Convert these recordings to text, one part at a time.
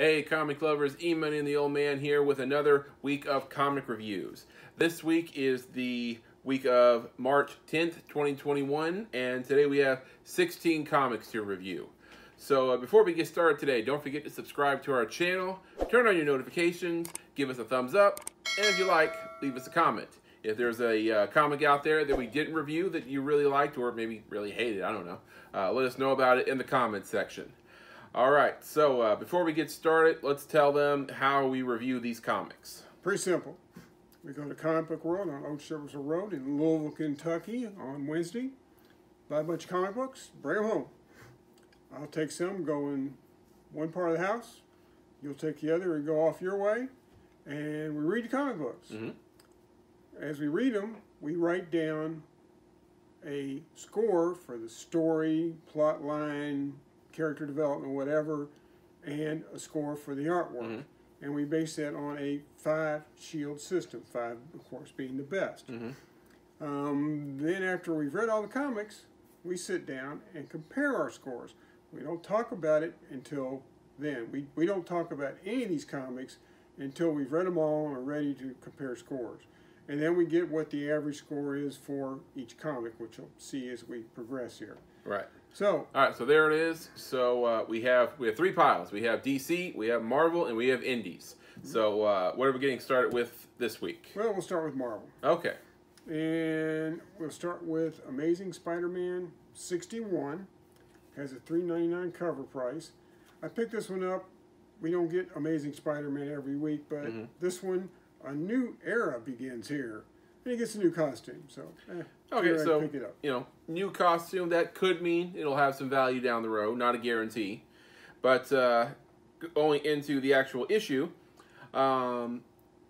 Hey, comic lovers, EMoney and the Old Man here with another week of comic reviews. This week is the week of March 10th, 2021, and today we have 16 comics to review. So before we get started today, don't forget to subscribe to our channel, turn on your notifications, give us a thumbs up, and if you like, leave us a comment. If there's a comic out there that we didn't review that you really liked or maybe really hated, I don't know, let us know about it in the comments section. Alright, so before we get started, let's tell them how we review these comics. Pretty simple. We go to Comic Book World on Old Chevrolet Road in Louisville, Kentucky on Wednesday. Buy a bunch of comic books, bring them home. I'll take some, go in one part of the house. You'll take the other and go off your way. And we read the comic books. As we read them, we write down a score for the story, plot line, character development, whatever, and a score for the artwork. And we base that on a 5-shield system, 5, of course, being the best. Then after we've read all the comics, we sit down and compare our scores. We don't talk about it until then. We don't talk about any of these comics until we've read them all and are ready to compare scores. And then we get what the average score is for each comic, which you'll see as we progress here. Right. So, all right, so there it is. So we have 3 piles. We have DC, we have Marvel, and we have Indies. So what are we getting started with this week? Well, we'll start with Marvel. Okay. And we'll start with Amazing Spider-Man 61. Has a $3.99 cover price. I picked this one up. We don't get Amazing Spider-Man every week, but this one, a new era begins here. And he gets a new costume, so okay, so pick it up. You know, new costume, that could mean it'll have some value down the road, not a guarantee. But going into the actual issue,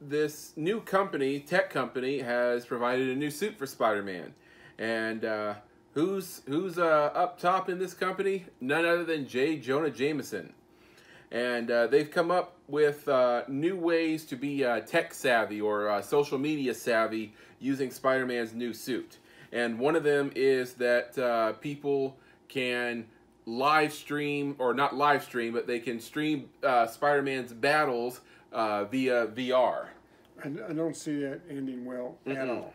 this new company, tech company, has provided a new suit for Spider-Man. And who's up top in this company? None other than J. Jonah Jameson. And they've come up with new ways to be tech savvy or social media savvy using Spider-Man's new suit. And one of them is that people can live stream, or not live stream, but they can stream Spider-Man's battles via VR. I don't see that ending well at all.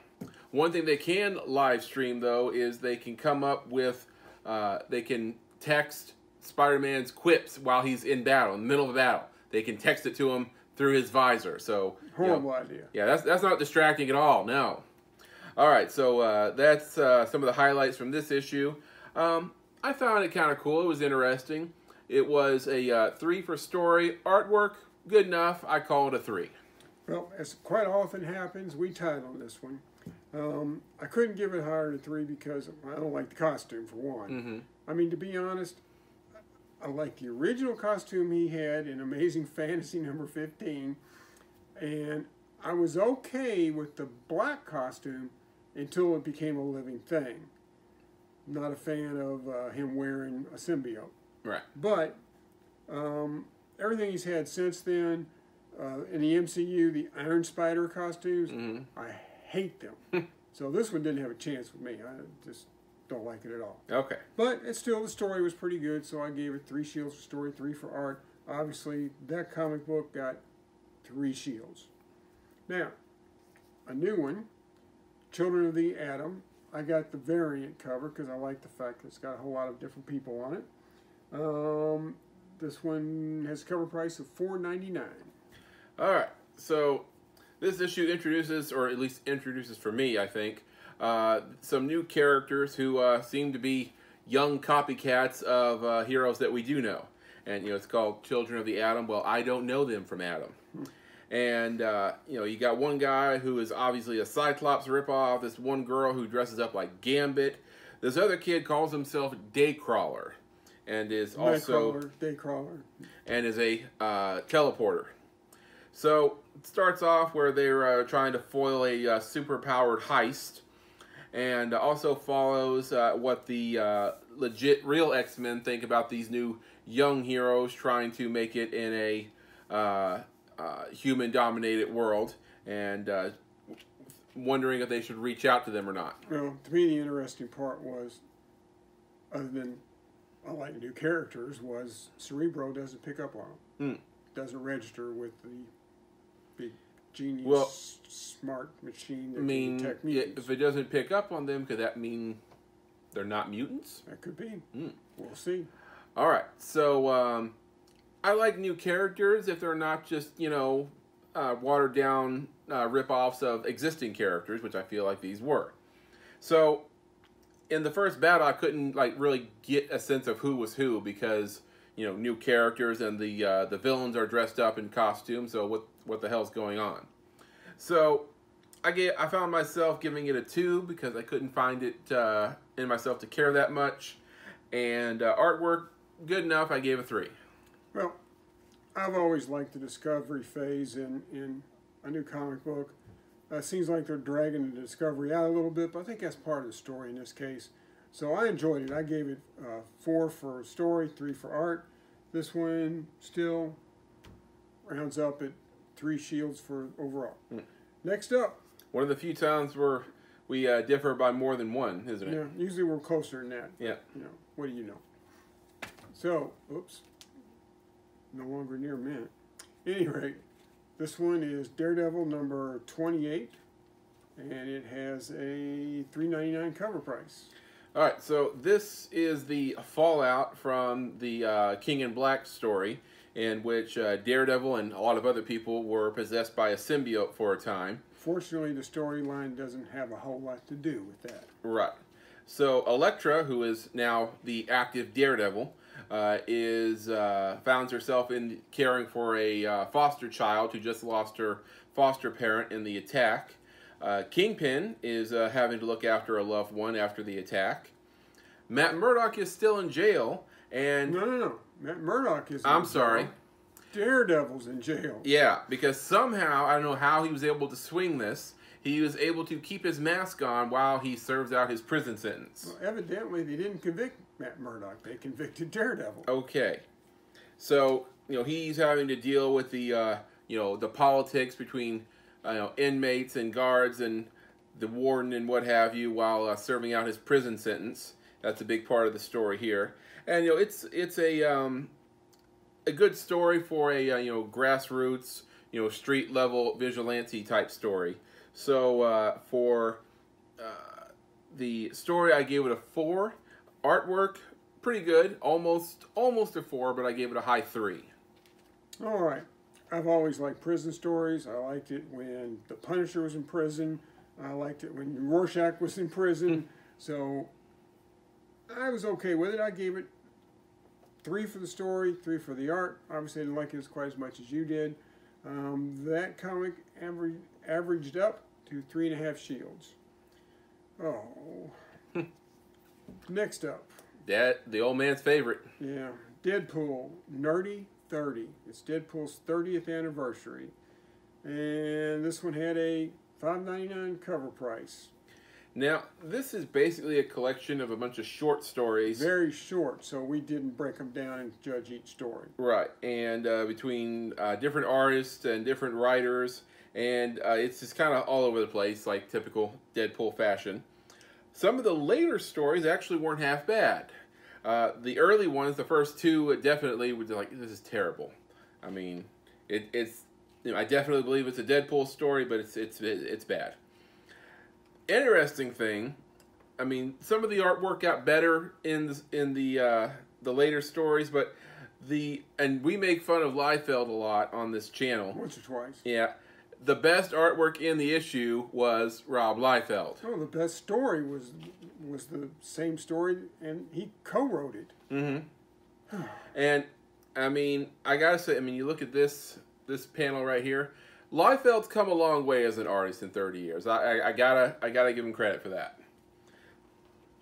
One thing they can live stream, though, is they can come up with, they can text Spider-Man's quips while he's in battle, in the middle of a battle. They can text it to him through his visor. So horrible idea. Yeah, that's not distracting at all. No. All right, so that's some of the highlights from this issue. I found it kind of cool. It was interesting. It was a 3 for story. Artwork, good enough. I call it a 3. Well, as quite often happens, we tied on this one. I couldn't give it higher than 3 because I don't like the costume, for one. I mean, to be honest, I like the original costume he had in Amazing Fantasy number 15, and I was okay with the black costume until it became a living thing. Not a fan of him wearing a symbiote. Right. But everything he's had since then, in the MCU, the Iron Spider costumes, I hate them. So this one didn't have a chance with me. I just don't like it at all. Okay. But it's still, the story was pretty good, so I gave it 3 shields for story, 3 for art. Obviously, that comic book got 3 shields. Now, a new one, Children of the Atom. I got the variant cover because I like the fact that it's got a whole lot of different people on it. This one has a cover price of $4.99. All right. So this issue introduces, or at least introduces for me, I think, some new characters who seem to be young copycats of heroes that we do know. And, you know, it's called Children of the Atom. Well, I don't know them from Adam. And, you know, you got one guy who is obviously a Cyclops ripoff, this one girl who dresses up like Gambit. This other kid calls himself Daycrawler and is also... Daycrawler. And is a teleporter. So, it starts off where they're trying to foil a super-powered heist. And also follows what the legit real X-Men think about these new young heroes trying to make it in a human-dominated world, and wondering if they should reach out to them or not. Well, to me, the interesting part was, other than I like new characters, was Cerebro doesn't pick up on them. doesn't register with the big genius Well, smart machine that I mean, can detect mutants. if it doesn't pick up on them, could that mean they're not mutants? That could be. Mm. We'll see. All right, so I like new characters if they're not just, you know, watered down rip-offs of existing characters, which I feel like these were. So in the first battle, I couldn't like really get a sense of who was who because, you know, new characters and the villains are dressed up in costume. So what the hell's going on? So I found myself giving it a 2 because I couldn't find it in myself to care that much, and artwork good enough. I gave a 3. Well, I've always liked the discovery phase in a new comic book. Seems like they're dragging the discovery out a little bit, but I think that's part of the story in this case. So I enjoyed it. I gave it 4 for story, 3 for art. This one still rounds up at 3 shields for overall. Next up. One of the few times where we differ by more than one, isn't it? Yeah, usually we're closer than that. Yeah. You know, what do you know? So, oops. No longer near mint. At any rate, this one is Daredevil number 28, and it has a $3.99 cover price. All right, so this is the fallout from the King in Black story, in which Daredevil and a lot of other people were possessed by a symbiote for a time. Fortunately, the storyline doesn't have a whole lot to do with that. Right. So Elektra, who is now the active Daredevil, finds herself in caring for a foster child who just lost her foster parent in the attack. Kingpin is having to look after a loved one after the attack. Matt Murdock is still in jail, and No. Matt Murdock is. I'm sorry. Daredevil's in jail. Yeah, because somehow I don't know how he was able to swing this. He was able to keep his mask on while he serves out his prison sentence. Well, evidently, they didn't convict Matt Murdock. They convicted Daredevil. Okay, so he's having to deal with the the politics between inmates and guards and the warden and what have you while serving out his prison sentence. That's a big part of the story here, and it's a good story for a grassroots street level vigilante type story. So for the story, I gave it a 4. Artwork, pretty good, almost a 4, but I gave it a high 3. All right. I've always liked prison stories. I liked it when the Punisher was in prison. I liked it when Rorschach was in prison. So I was okay with it. I gave it 3 for the story, 3 for the art. Obviously, I didn't like it quite as much as you did. That comic averaged up to 3.5 shields. Oh. Next up. The old man's favorite. Yeah. Deadpool, Nerdy 30. It's Deadpool's 30th anniversary. And this one had a $5.99 cover price. Now, this is basically a collection of a bunch of short stories. Very short, so we didn't break them down and judge each story. Right, and between different artists and different writers, and it's just kind of all over the place, like typical Deadpool fashion. Some of the later stories actually weren't half bad. The early ones, the first 2, definitely were like, this is terrible. I mean, it's I definitely believe it's a Deadpool story, but it's bad. Interesting thing, I mean, some of the artwork got better in the later stories, but and we make fun of Liefeld a lot on this channel. Once or twice. Yeah, the best artwork in the issue was Rob Liefeld. Oh, the best story was the same story, and he co-wrote it. Mm-hmm. And I mean, I gotta say, I mean, you look at this panel right here. Liefeld's come a long way as an artist in 30 years. I gotta give him credit for that.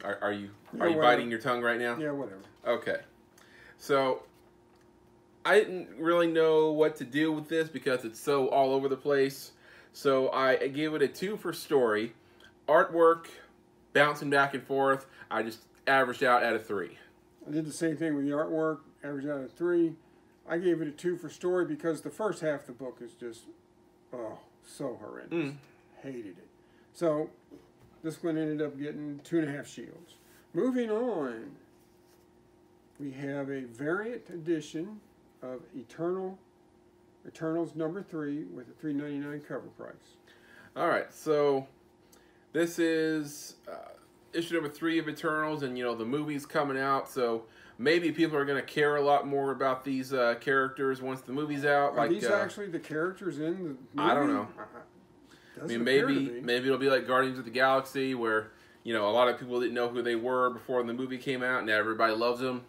Are you biting your tongue right now? Yeah, whatever. Okay. So I didn't really know what to do with this because it's so all over the place. So I gave it a 2 for story. Artwork, bouncing back and forth, I just averaged out at a 3. I did the same thing with the artwork, averaged out at 3. I gave it a 2 for story because the first half of the book is just so horrendous. Hated it. So this one ended up getting 2.5 shields. Moving on, we have a variant edition of Eternal Eternals #3 with a $3.99 cover price. All right, so this is issue #3 of Eternals, and the movie's coming out, so maybe people are going to care a lot more about these characters once the movie's out. Are these actually the characters in the movie? I don't know. I mean, maybe it'll be like Guardians of the Galaxy, where a lot of people didn't know who they were before the movie came out, and now everybody loves them.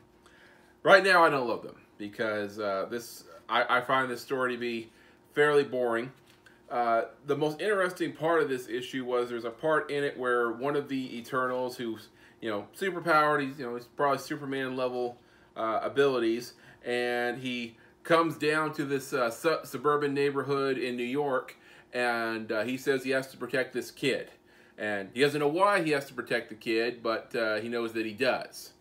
Right now, I don't love them because I find this story to be fairly boring. The most interesting part of this issue was there's a part in it where one of the Eternals, who's super powered, he's probably Superman level abilities, and he comes down to this suburban neighborhood in New York, and he says he has to protect this kid, and he doesn't know why he has to protect the kid, but he knows that he does.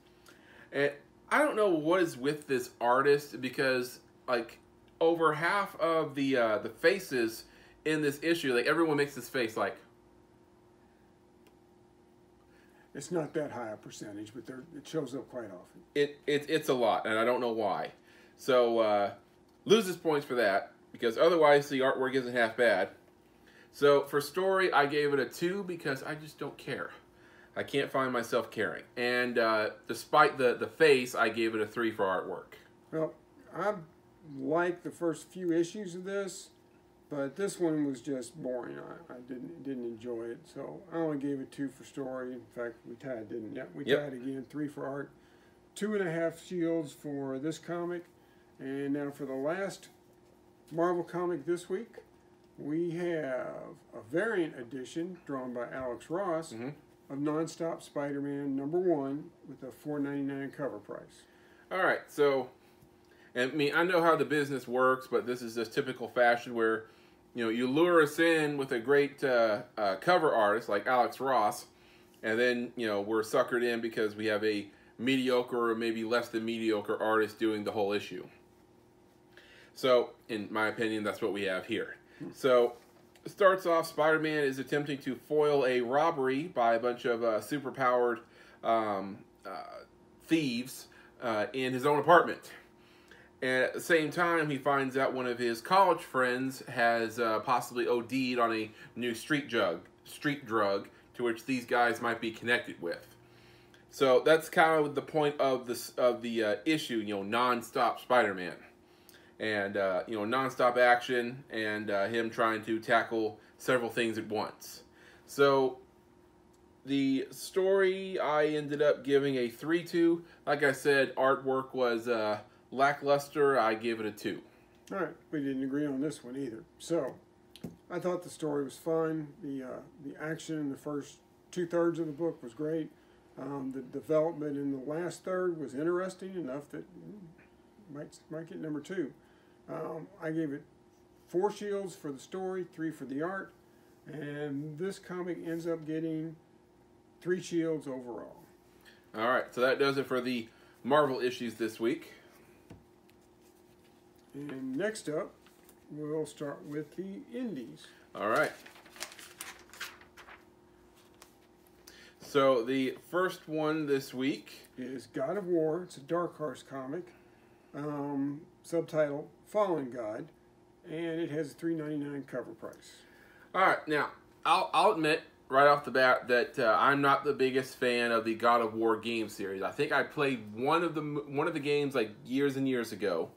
And I don't know what is with this artist, because like over half of the faces in this issue, like everyone makes this face like. It's not that high a percentage, but it shows up quite often. It's a lot, and I don't know why. So loses points for that, because otherwise the artwork isn't half bad. So for story, I gave it a 2 because I just don't care. I can't find myself caring. And despite the face, I gave it a 3 for artwork. Well, I like the first few issues of this, but this one was just boring. I didn't enjoy it, so I only gave it 2 for story. In fact, we tied, didn't we? Yep, we tied again, 3 for art. 2.5 shields for this comic. And now for the last Marvel comic this week, we have a variant edition drawn by Alex Ross of Nonstop Spider-Man #1 with a $4.99 cover price. All right, so, and I mean, I know how the business works, but this is just typical fashion where, you lure us in with a great cover artist like Alex Ross, and then, we're suckered in because we have a mediocre or maybe less than mediocre artist doing the whole issue. So, in my opinion, that's what we have here. So, it starts off, Spider-Man is attempting to foil a robbery by a bunch of superpowered thieves in his own apartment. And at the same time, he finds out one of his college friends has possibly OD'd on a new street drug, to which these guys might be connected with. So that's kind of the point of the issue, non-stop Spider-Man. And, non-stop action, and him trying to tackle several things at once. So, the story I ended up giving a 3 to. Like I said, artwork was lackluster. I gave it a 2. All right, we didn't agree on this one either. So, I thought the story was fun. The action in the first 2/3 of the book was great. The development in the last third was interesting enough that might get #2. I gave it 4 shields for the story, 3 for the art, and this comic ends up getting 3 shields overall. All right, so that does it for the Marvel issues this week. And next up, we'll start with the indies. All right. So the first one this week is God of War. It's a Dark Horse comic, subtitle Fallen God, and it has a $3.99 cover price. All right, now I'll admit right off the bat that I'm not the biggest fan of the God of War game series. I think I played one of the games like years and years ago,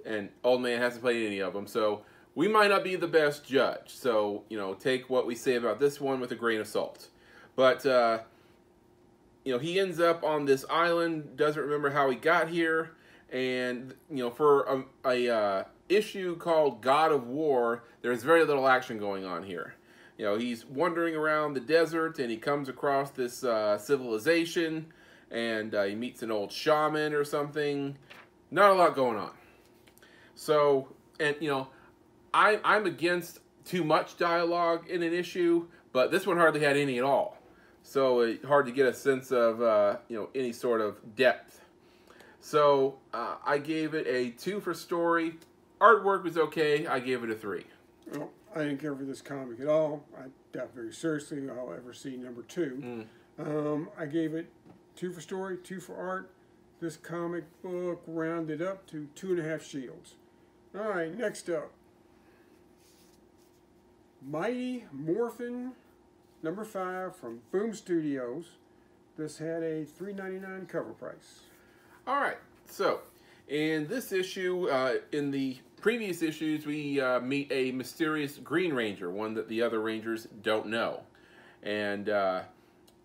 and Old Man hasn't played any of them. So we might not be the best judge. So take what we say about this one with a grain of salt. But he ends up on this island, doesn't remember how he got here. And, for a issue called God of War, there's very little action going on here. He's wandering around the desert, and he comes across this civilization, and he meets an old shaman or something. Not a lot going on. So, and, I'm against too much dialogue in an issue, but this one hardly had any at all. So, it's hard to get a sense of, any sort of depth. So, I gave it a 2 for story. Artwork was okay. I gave it a 3. Well, I didn't care for this comic at all. I doubt very seriously I'll ever see #2. I gave it 2 for story, 2 for art. This comic book rounded up to 2.5 shields. All right, next up. Mighty Morphin number 5 from Boom Studios. This had a $3.99 cover price. All right, so in this issue, in the previous issues, we meet a mysterious Green Ranger, one that the other Rangers don't know. And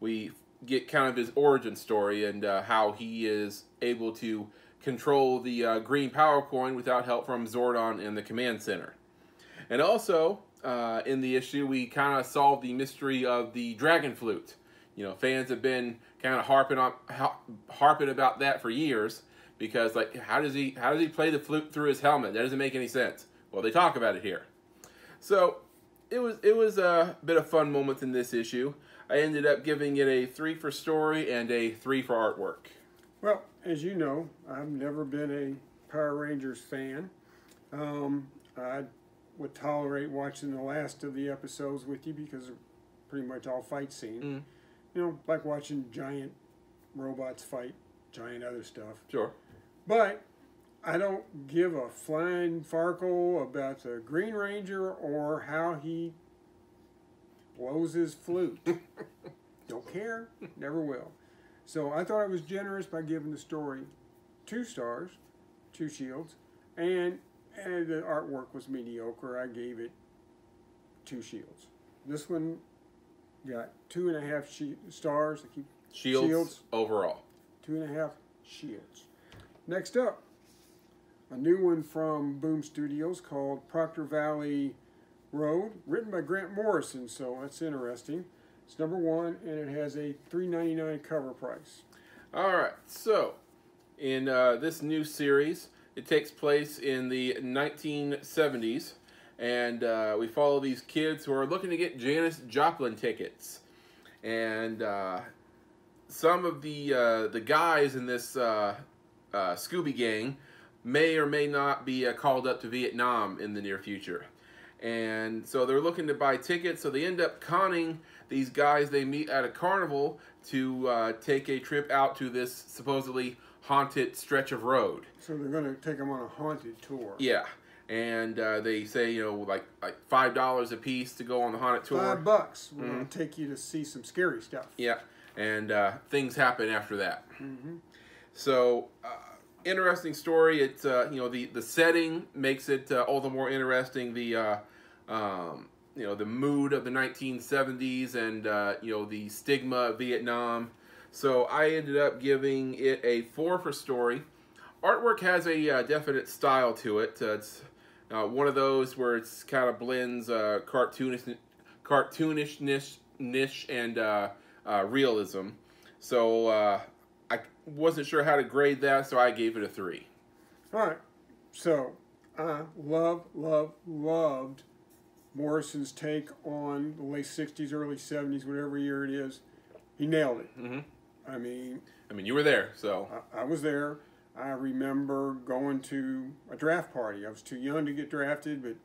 we get kind of his origin story and how he is able to control the green power coin without help from Zordon and the command center. And also, in the issue, we kind of solved the mystery of the dragon flute. You know, fans have been kind of harping about that for years because, like, how does he play the flute through his helmet? That doesn't make any sense. Well, they talk about it here. So it was a bit of fun moments in this issue. I ended up giving it a 3 for story and a 3 for artwork. Well, as you know, I've never been a Power Rangers fan. I would tolerate watching the last of the episodes with you because they're pretty much all fight scene. You know, like watching giant robots fight giant other stuff. Sure. But I don't give a flying farkle about the Green Ranger or how he blows his flute. Don't care, never will. So I thought I was generous by giving the story 2 stars, 2 shields, and the artwork was mediocre. I gave it 2 shields. This one got 2.5 stars. I keep Shields overall. 2.5 shields. Next up, a new one from Boom Studios called Proctor Valley Road, written by Grant Morrison, so that's interesting. It's number 1, and it has a $3.99 cover price. All right, so in this new series, it takes place in the 1970s, and we follow these kids who are looking to get Janis Joplin tickets. And some of the guys in this Scooby gang may or may not be called up to Vietnam in the near future. And so they're looking to buy tickets, so they end up conning these guys they meet at a carnival to take a trip out to this supposedly haunted stretch of road. So they're going to take them on a haunted tour. Yeah, and they say, you know, like $5 a piece to go on the haunted tour. $5. We're going to take you to see some scary stuff. Yeah, and things happen after that. So, interesting story. It's you know, the setting makes it all the more interesting. The you know, the mood of the 1970s and you know, the stigma of Vietnam. So I ended up giving it a 4 for story. Artwork has a definite style to it. It's one of those where it's kind of blends cartoonishness and realism. So I wasn't sure how to grade that, so I gave it a 3. All right. So I loved Morrison's take on the late 60s, early 70s, whatever year it is. He nailed it. I mean, you were there, so. I was there. I remember going to a draft party. I was too young to get drafted, but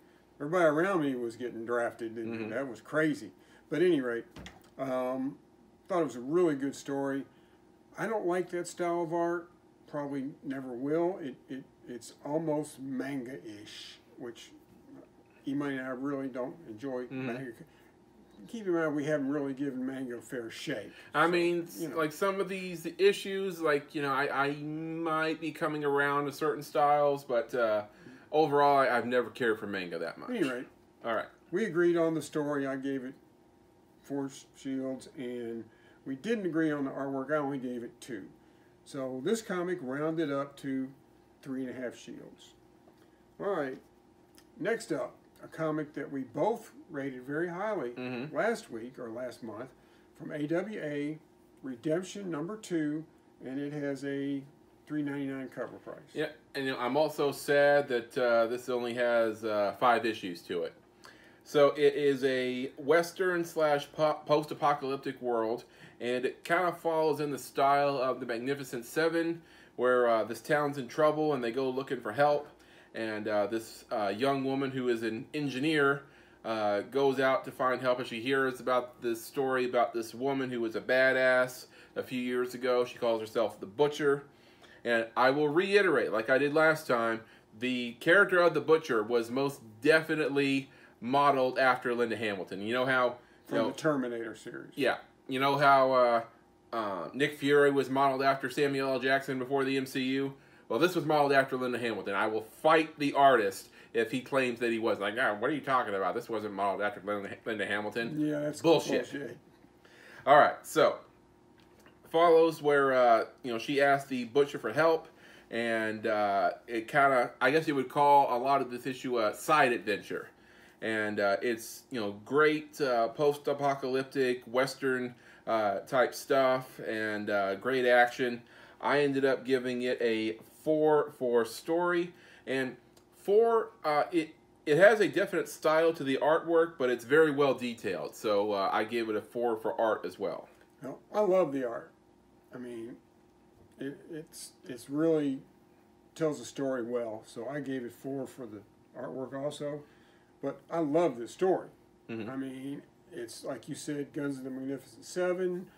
everybody around me was getting drafted, and that was crazy. But at any rate, thought it was a really good story. I don't like that style of art. Probably never will. It's almost manga-ish, which EMoney and I really don't enjoy manga. Keep in mind, we haven't really given manga a fair shake. I mean, you know, like some of these issues, like, you know, I might be coming around to certain styles, but overall, I've never cared for manga that much. At any rate, all right, we agreed on the story. I gave it 4 shields, and we didn't agree on the artwork. I only gave it 2. So this comic rounded up to 3.5 shields. All right, next up, a comic that we both rated very highly last week or last month from AWA, Redemption number 2, and it has a $3.99 cover price. Yeah, and you know, I'm also sad that this only has 5 issues to it. So it is a Western / post-apocalyptic world, and it kind of follows in the style of the Magnificent Seven, where this town's in trouble and they go looking for help. And this young woman who is an engineer goes out to find help, and she hears about this story about this woman who was a badass a few years ago. She calls herself the Butcher. And I will reiterate, like I did last time, the character of the Butcher was most definitely modeled after Linda Hamilton. You know how... From the Terminator series. Yeah. You know how Nick Fury was modeled after Samuel L. Jackson before the MCU? Well, this was modeled after Linda Hamilton. I will fight the artist if he claims that he was. Like, oh, what are you talking about? This wasn't modeled after Linda Hamilton. Yeah, that's bullshit. All right, so follows where she asked the Butcher for help, and it kind of, I guess you would call a lot of this issue a side adventure, and it's great post-apocalyptic Western type stuff and great action. I ended up giving it a 4 for story, and 4 it has a definite style to the artwork, but it's very well detailed. So I gave it a 4 for art as well. Well, I love the art. I mean, it's really tells the story well. So I gave it 4 for the artwork also. But I love this story. Mm-hmm. I mean, it's like you said, Guns of the Magnificent Seven.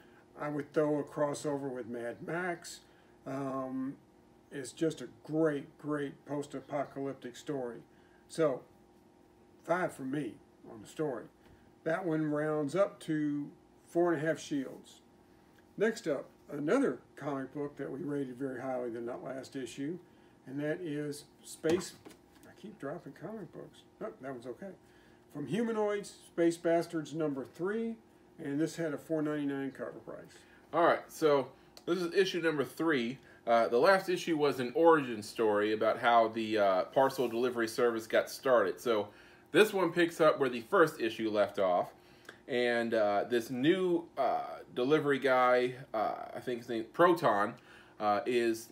I would throw a crossover with Mad Max. It's just a great post-apocalyptic story. So 5 for me on the story. That one rounds up to 4.5 shields. Next up, another comic book that we rated very highly in that last issue, and that is Space... I keep dropping comic books. Oh, that one's okay. From Humanoids, Space Bastards number 3, and this had a $4.99 cover price. All right, so this is issue number 3. The last issue was an origin story about how the parcel delivery service got started. So this one picks up where the first issue left off. And this new delivery guy, I think his name Proton, is,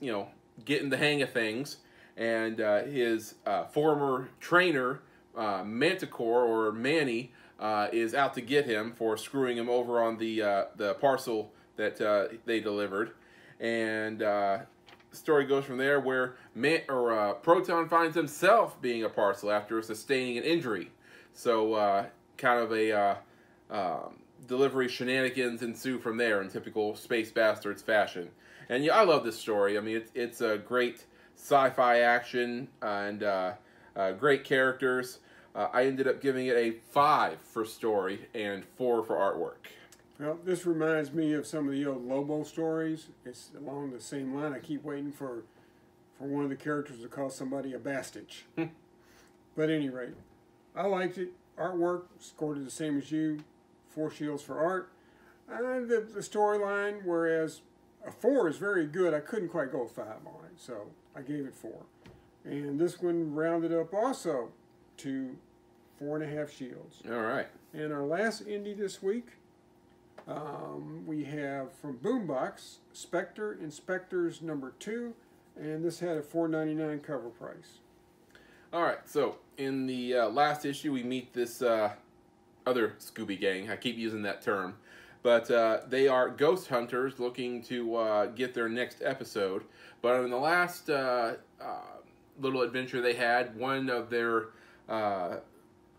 getting the hang of things. And his former trainer, Manticore, or Manny, is out to get him for screwing him over on the parcel that they delivered. And the story goes from there where Proton finds himself being a parcel after sustaining an injury. So kind of a delivery shenanigans ensue from there in typical Space Bastards fashion. And yeah, I love this story. I mean, it's a great sci-fi action and great characters. I ended up giving it a 5 for story and 4 for artwork. Well, this reminds me of some of the old Lobo stories. It's along the same line. I keep waiting for one of the characters to call somebody a bastich. But at any rate, I liked it. Artwork, scored it the same as you. 4 shields for art. The storyline, whereas a 4 is very good, I couldn't quite go 5 on it, so I gave it 4. And this one rounded up also to 4.5 shields. All right. And our last indie this week, we have from Boombox, Specter Inspectors number 2, and this had a $4.99 cover price. All right, so in the last issue, we meet this other Scooby Gang. I keep using that term. But they are ghost hunters looking to get their next episode. But in the last little adventure they had, one of their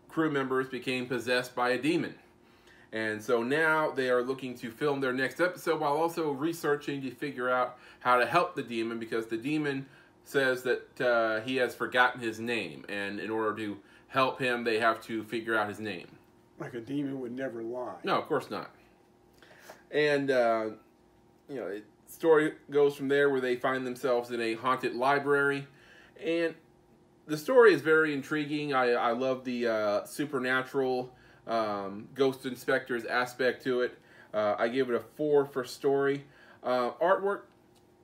crew members became possessed by a demon. And so now they are looking to film their next episode while also researching to figure out how to help the demon, because the demon says that he has forgotten his name. And in order to help him, they have to figure out his name. Like a demon would never lie. No, of course not. And, story goes from there where they find themselves in a haunted library. And the story is very intriguing. I love the supernatural ghost inspectors aspect to it. I give it a 4 for story. Artwork,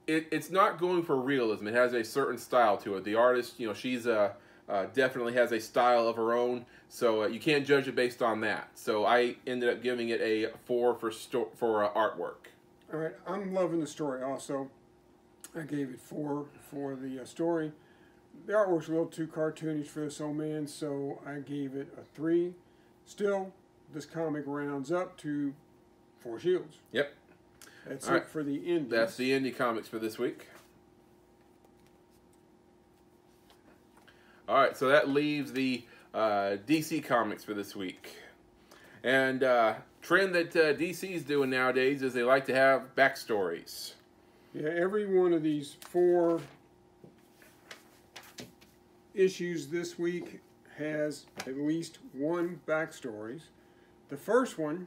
it's not going for realism. It has a certain style to it. The artist, she's definitely has a style of her own, so you can't judge it based on that. So I ended up giving it a 4 for artwork. All right, I'm loving the story also. I gave it 4 for the story. The artwork's a little too cartoonish for this old man, so I gave it a 3. Still, this comic rounds up to 4 shields. Yep. That's it for the indies. That's the indie comics for this week. All right, so that leaves the DC comics for this week. And trend that DC's doing nowadays is they like to have backstories. Yeah, every one of these 4 issues this week has at least one backstories. The first one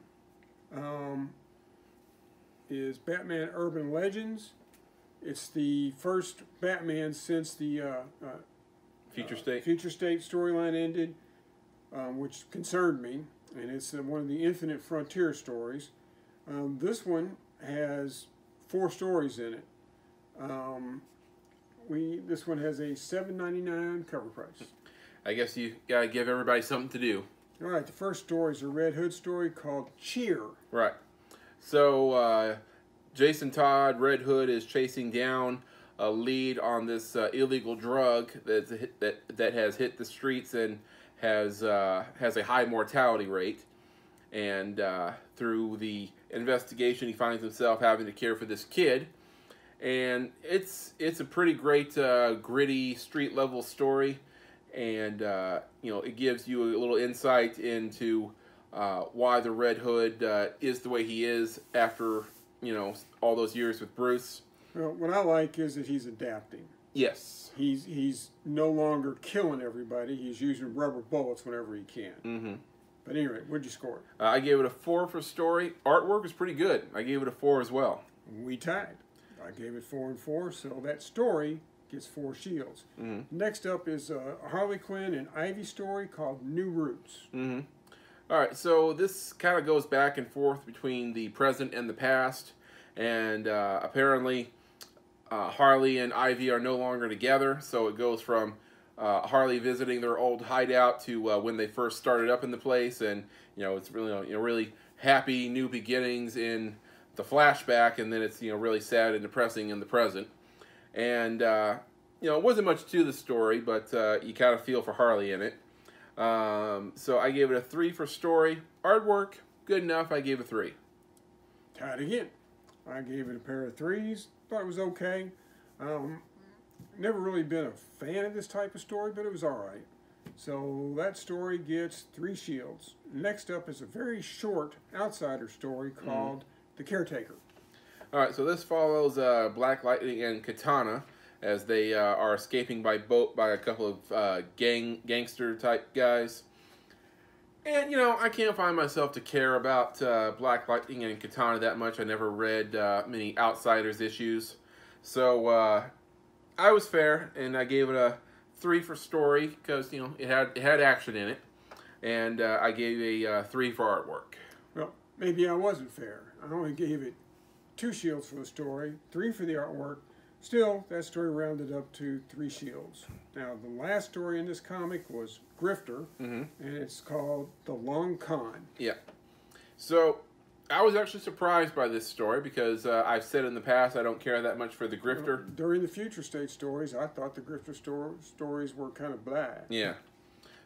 is Batman Urban Legends. It's the first Batman since the Future State storyline ended, which concerned me, and it's one of the Infinite Frontier stories. This one has 4 stories in it. This one has a $7.99 cover price. I guess you gotta give everybody something to do. All right, the first story is a Red Hood story called Cheer. Right. So Jason Todd, Red Hood, is chasing down a lead on this illegal drug that has hit the streets and has a high mortality rate. And through the investigation, he finds himself having to care for this kid. And it's a pretty great, gritty, street-level story. And, it gives you a little insight into why the Red Hood is the way he is after, all those years with Bruce. Well, what I like is that he's adapting. Yes. He's no longer killing everybody. He's using rubber bullets whenever he can. Mm-hmm. But anyway, what'd you score? I gave it a 4 for story. Artwork is pretty good. I gave it a 4 as well. We tied. I gave it 4 and 4, so that story gets 4 shields. Mm-hmm. Next up is a Harley Quinn and Ivy story called New Roots. Mm-hmm. All right, so this kind of goes back and forth between the present and the past, and apparently Harley and Ivy are no longer together, so it goes from Harley visiting their old hideout to when they first started up in the place, and it's really really happy new beginnings in the flashback, and then it's really sad and depressing in the present. And it wasn't much to the story, but you kind of feel for Harley in it. So I gave it a 3 for story. Artwork, good enough. I gave it a 3. Tied again. I gave it a pair of 3s. Thought it was okay. Never really been a fan of this type of story, but it was all right. So that story gets 3 shields. Next up is a very short outsider story called The Caretaker. All right, so this follows Black Lightning and Katana as they are escaping by boat by a couple of gangster type guys. And I can't find myself to care about Black Lightning and Katana that much. I never read many Outsiders issues, so I was fair, and I gave it a 3 for story because it had action in it, and I gave a 3 for artwork. Well, maybe I wasn't fair. I only gave it 2 shields for the story, 3 for the artwork. Still, that story rounded up to 3 shields. Now, the last story in this comic was Grifter, and it's called The Long Con. Yeah. So, I was actually surprised by this story because I've said in the past I don't care that much for the Grifter. During the Future State stories, I thought the Grifter stories were kind of blah. Yeah.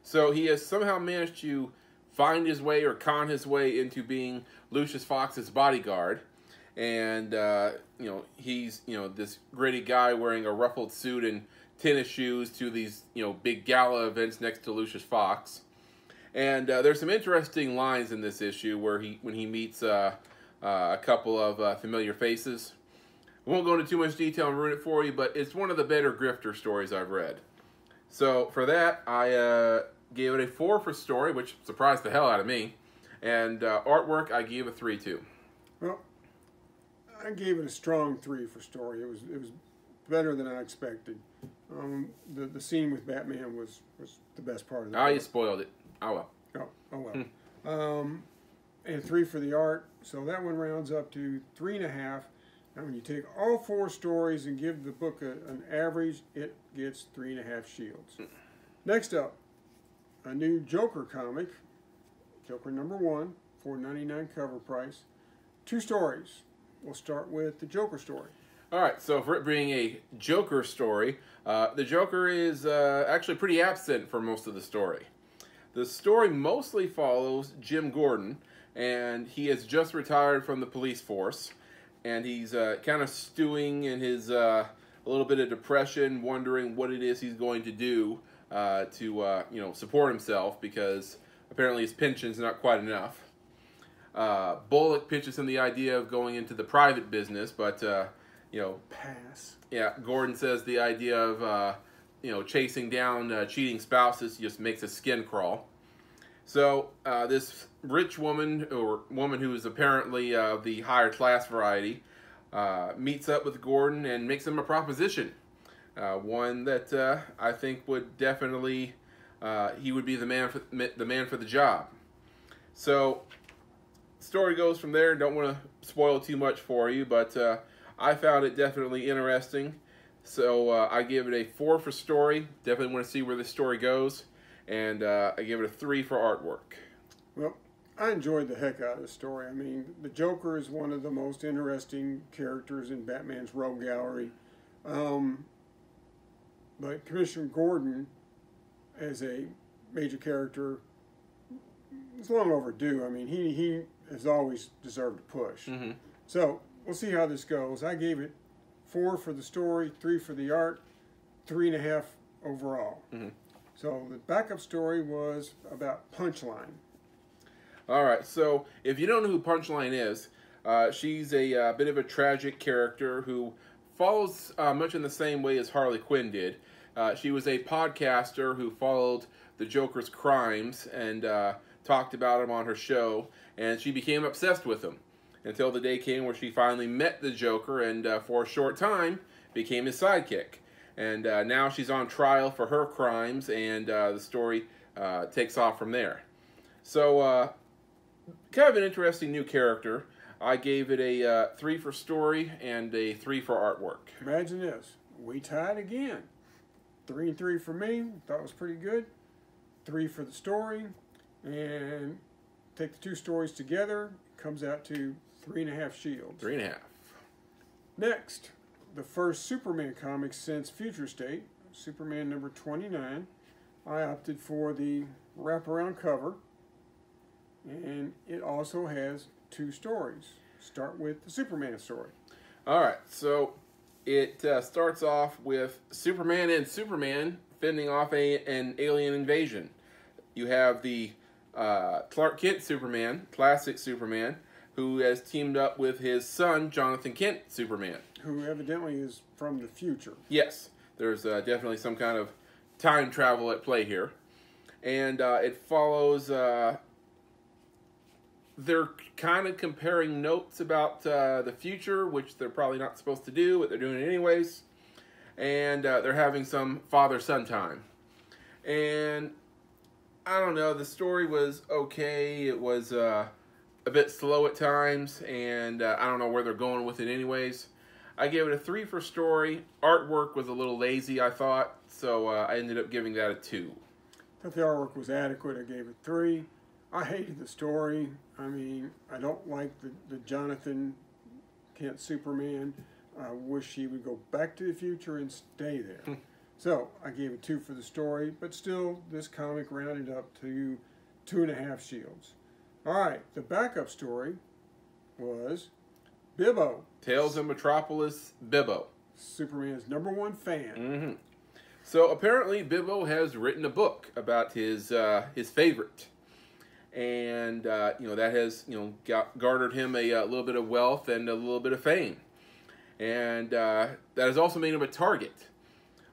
So, he has somehow managed to find his way or con his way into being Lucius Fox's bodyguard. And, he's, this gritty guy wearing a ruffled suit and tennis shoes to these, big gala events next to Lucius Fox. And there's some interesting lines in this issue where when he meets a couple of familiar faces. I won't go into too much detail and ruin it for you, but it's one of the better Grifter stories I've read. So for that, I gave it a 4 for story, which surprised the hell out of me. And artwork, I gave a 3 too. Well, I gave it a strong 3 for story. It was better than I expected. The scene with Batman was the best part of the book. You spoiled it. Oh well. Oh well. And 3 for the art. So that one rounds up to 3.5. Now when you take all 4 stories and give the book an average, it gets 3.5 shields. Next up, a new Joker comic, Joker #1, $4.99 cover price. 2 stories. We'll start with the Joker story. All right, so for it being a Joker story, the Joker is actually pretty absent for most of the story. The story mostly follows Jim Gordon, and he has just retired from the police force, and he's kind of stewing in his a little bit of depression, wondering what it is he's going to do to support himself, because apparently his pension's not quite enough. Bullock pitches him the idea of going into the private business, but pass. Yeah, Gordon says the idea of chasing down cheating spouses just makes his skin crawl. So this rich woman, or woman who is apparently the higher class variety, meets up with Gordon and makes him a proposition. One that I think would definitely, he would be the man for the job. So, story goes from there. Don't want to spoil too much for you, but I found it definitely interesting. So I give it a 4 for story. Definitely want to see where this story goes, and I give it a 3 for artwork. Well, I enjoyed the heck out of the story. I mean, the Joker is one of the most interesting characters in Batman's rogue gallery. But Commissioner Gordon, as a major character, is long overdue. I mean, he has always deserved a push. Mm-hmm. So, we'll see how this goes. I gave it 4 for the story, 3 for the art, 3.5 overall. Mm-hmm. So, the backup story was about Punchline. All right, so if you don't know who Punchline is, she's a bit of a tragic character who follows much in the same way as Harley Quinn did. She was a podcaster who followed the Joker's crimes and talked about him on her show, and she became obsessed with him until the day came where she finally met the Joker and for a short time became his sidekick. And now she's on trial for her crimes, and the story takes off from there. So, kind of an interesting new character. I gave it a 3 for story and a 3 for artwork. Imagine this. We tied again. 3 and 3 for me. Thought it was pretty good. 3 for the story. And take the 2 stories together. Comes out to 3.5 shields. 3.5. Next, the first Superman comic since Future State. Superman number 29. I opted for the wraparound cover. And it also has 2 stories. Start with the Superman story. All right, so it starts off with Superman and Superman fending off an alien invasion. You have the Clark Kent Superman, classic Superman, who has teamed up with his son, Jonathan Kent Superman. Who evidently is from the future. Yes, there's definitely some kind of time travel at play here. And it follows... they're kind of comparing notes about the future, which they're probably not supposed to do, but they're doing it anyways. And they're having some father-son time. And I don't know, the story was okay. It was a bit slow at times, and I don't know where they're going with it anyways. I gave it a 3 for story. Artwork was a little lazy, I thought, so I ended up giving that a 2. I thought the artwork was adequate. I gave it 3. I hated the story. I mean, I don't like the Jonathan Kent Superman. I wish he would go back to the future and stay there. So, I gave it 2 for the story, but still, this comic rounded up to 2.5 shields. Alright, the backup story was Bibbo. Tales of Metropolis, Bibbo. Superman's #1 fan. Mm-hmm. So, apparently, Bibbo has written a book about his favorite. And, that has, garnered him a little bit of wealth and a little bit of fame. And that has also made him a target.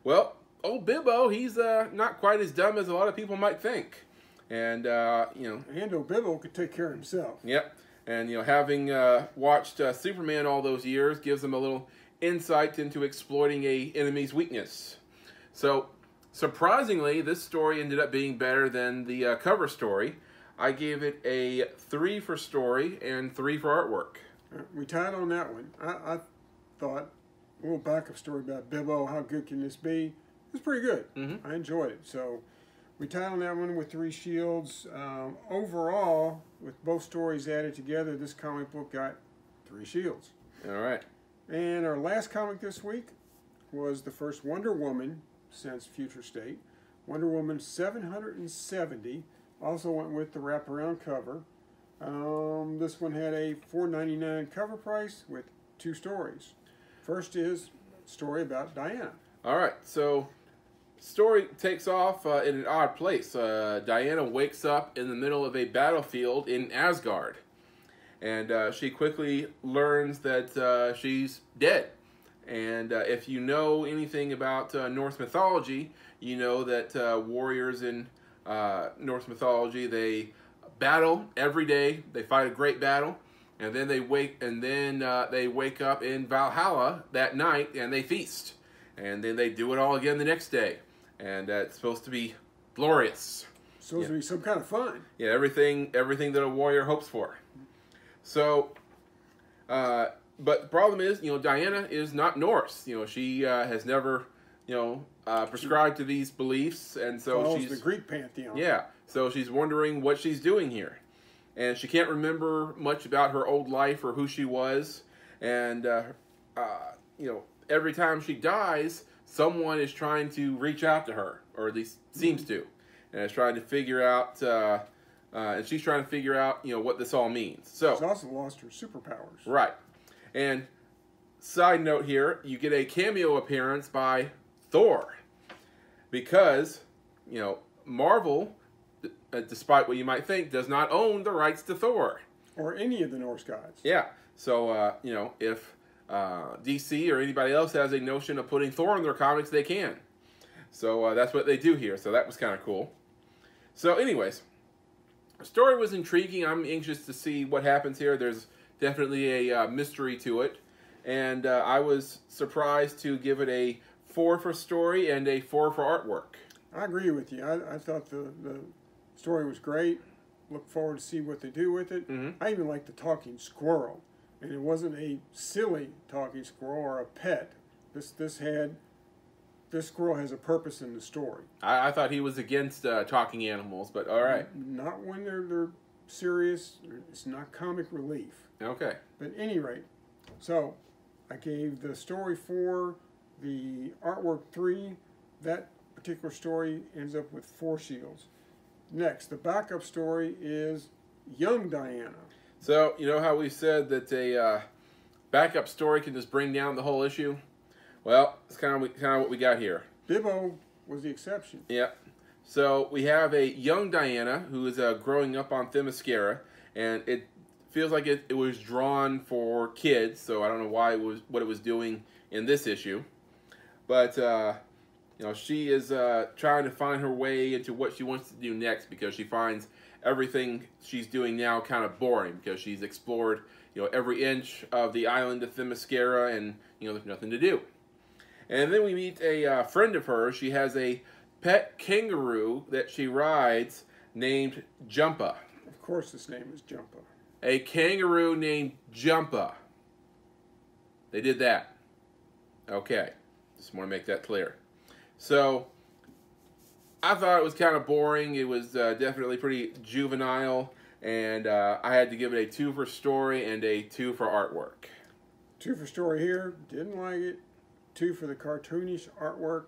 Well, old Bibbo, he's not quite as dumb as a lot of people might think. And, And old Bibbo could take care of himself. Yep. And, having watched Superman all those years gives him a little insight into exploiting a enemy's weakness. So, surprisingly, this story ended up being better than the cover story. I gave it a 3 for story and 3 for artwork. We tied on that one. I thought, a little backup story about Bibbo, how good can this be? It was pretty good. Mm-hmm. I enjoyed it. So we tied on that one with 3 shields. Overall, with both stories added together, this comic book got 3 shields. All right. And our last comic this week was the first Wonder Woman since Future State. Wonder Woman 770. Also went with the wraparound cover. This one had a $4.99 cover price with 2 stories. First is a story about Diana. All right, so story takes off in an odd place. Diana wakes up in the middle of a battlefield in Asgard. And she quickly learns that she's dead. And if you know anything about Norse mythology, you know that warriors in Norse mythology, they battle every day. They fight a great battle, and then they wake up in Valhalla that night and they feast, and then they do it all again the next day, and it's supposed to be glorious. Supposed to be some kind of fun. Yeah, everything that a warrior hopes for. So, but the problem is, Diana is not Norse. She has never, prescribed to these beliefs, and so Follows she's the Greek pantheon. Yeah, so she's wondering what she's doing here, and she can't remember much about her old life or who she was, and every time she dies, someone is trying to reach out to her, or at least seems to, and is trying to figure out. And she's trying to figure out, what this all means. So she's also lost her superpowers. Right. And side note here, you get a cameo appearance by Thor. Because, Marvel, despite what you might think, does not own the rights to Thor. Or any of the Norse gods. Yeah. So, if DC or anybody else has a notion of putting Thor in their comics, they can. So that's what they do here. So that was kind of cool. So anyways, the story was intriguing. I'm anxious to see what happens here. There's definitely a mystery to it. And I was surprised to give it a 4 for story and a 4 for artwork. I agree with you. I thought the story was great. Look forward to see what they do with it. Mm-hmm. I even liked the talking squirrel. And it wasn't a silly talking squirrel or a pet. This squirrel has a purpose in the story. I thought he was against talking animals, but all right. Not when they're serious. It's not comic relief. Okay. But at any rate, so I gave the story 4, the artwork 3. That particular story ends up with 4 shields. Next, the backup story is young Diana. So, you know how we said that a backup story can just bring down the whole issue? Well, it's kind of what we got here. Bibbo was the exception. Yep. So we have a young Diana who is growing up on Themyscira, and it feels like it was drawn for kids. So I don't know what it was doing in this issue, but she is trying to find her way into what she wants to do next, because she finds everything she's doing now kind of boring, because she's explored every inch of the island of Themyscira, and there's nothing to do. And then we meet a friend of hers. She has a pet kangaroo that she rides named Jumpa. Of course his name is Jumpa. A kangaroo named Jumpa. They did that. Okay. Just want to make that clear. So, I thought it was kind of boring. It was definitely pretty juvenile. And I had to give it a 2 for story and a 2 for artwork. 2 for story here. Didn't like it. 2 for the cartoonish artwork.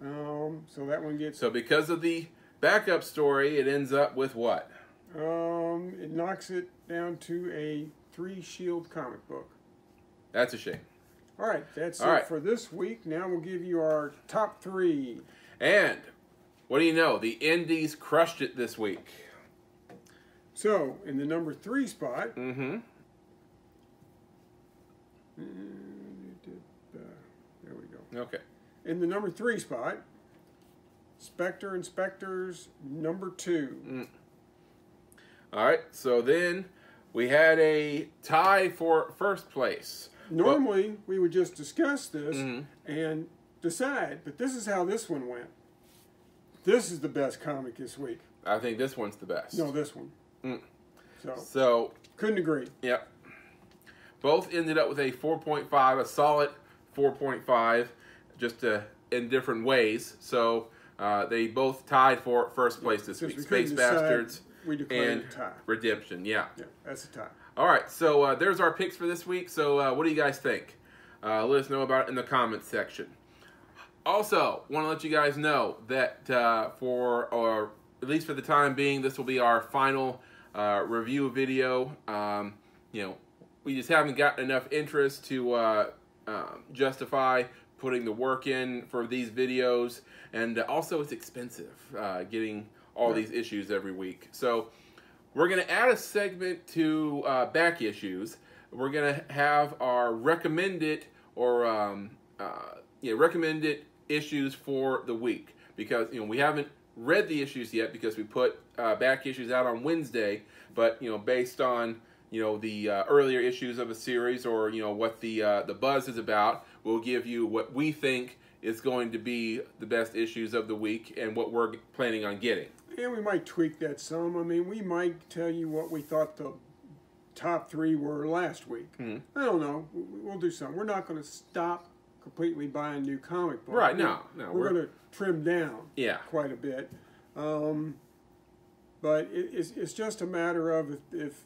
So that one gets... So because of the backup story, it ends up with what? It knocks it down to a 3 shield comic book. That's a shame. All right, that's All it right. for this week. Now we'll give you our top 3. And what do you know? The indies crushed it this week. So, in the number 3 spot... Mm-hmm. There we go. Okay. In the number 3 spot, Specter Inspectors number 2. All right, so then we had a tie for first place. Normally, we would just discuss this and decide, but this is how this one went. This is the best comic this week. I think this one's the best. No, this one. So couldn't agree. Yep. Both ended up with a 4.5, a solid 4.5, just in different ways. So they both tied for first place this week. Space Bastards and Redemption. Yeah, that's a tie. All right, so there's our picks for this week. So what do you guys think? Let us know about it in the comments section. Also, want to let you guys know that or at least for the time being, this will be our final review video. We just haven't gotten enough interest to justify putting the work in for these videos, and also it's expensive getting all these issues every week. So we're going to add a segment to back issues. We're going to have our recommended recommended issues for the week, because we haven't read the issues yet because we put back issues out on Wednesday, but based on the earlier issues of a series, or what the buzz is about, we'll give you what we think is going to be the best issues of the week and what we're planning on getting. And we might tweak that some. I mean, we might tell you what we thought the top 3 were last week. I don't know. We'll do something. We're not going to stop completely buying new comic books. Right, no. We're going to trim down quite a bit. But it's just a matter of if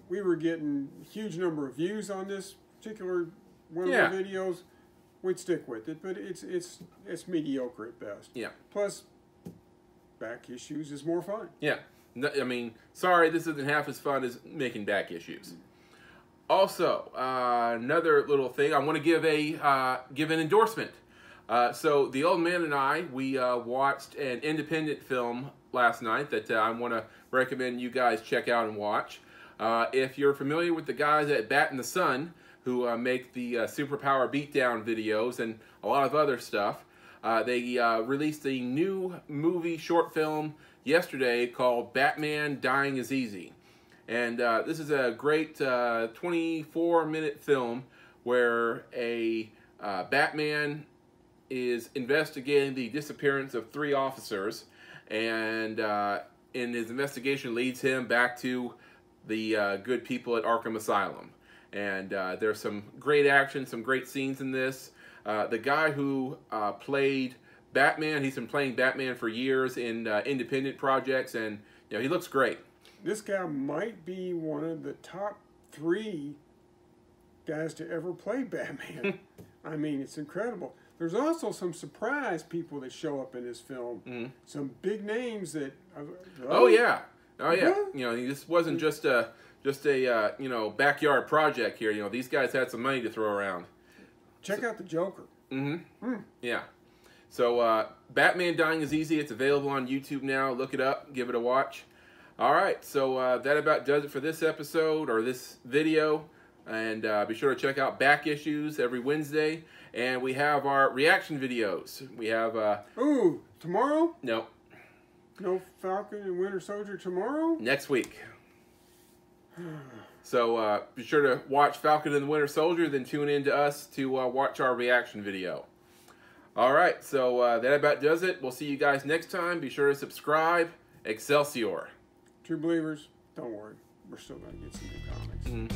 we were getting a huge number of views on this particular one of the videos, we'd stick with it. But it's mediocre at best. Yeah. Plus, back issues is more fun. Yeah. I mean, sorry, this isn't half as fun as making back issues. Also, another little thing, I want to give an endorsement. So the old man and I, we watched an independent film last night that I want to recommend you guys check out and watch. If you're familiar with the guys at Bat in the Sun, who make the Superpower Beatdown videos and a lot of other stuff, they released a new movie short film yesterday called Batman Dying is Easy. And this is a great 24-minute film where a Batman is investigating the disappearance of 3 officers, and in his investigation leads him back to the good people at Arkham Asylum. And there's some great action, some great scenes in this. The guy who played Batman, he's been playing Batman for years in independent projects, and he looks great. This guy might be one of the top 3 guys to ever play Batman. I mean, it's incredible. There's also some surprise people that show up in this film. Some big names that. Oh yeah. This wasn't just a backyard project here. These guys had some money to throw around. Check out the Joker. Yeah. So Batman Dying is Easy. It's available on YouTube now. Look it up. Give it a watch. All right. So that about does it for this episode or this video. And be sure to check out back issues every Wednesday. And we have our reaction videos. We have... Ooh, tomorrow? No. No Falcon and Winter Soldier tomorrow? Next week. So be sure to watch Falcon and the Winter Soldier, then tune in to us to watch our reaction video. All right, so that about does it. We'll see you guys next time. Be sure to subscribe. Excelsior. True believers, don't worry. We're still going to get some new comics.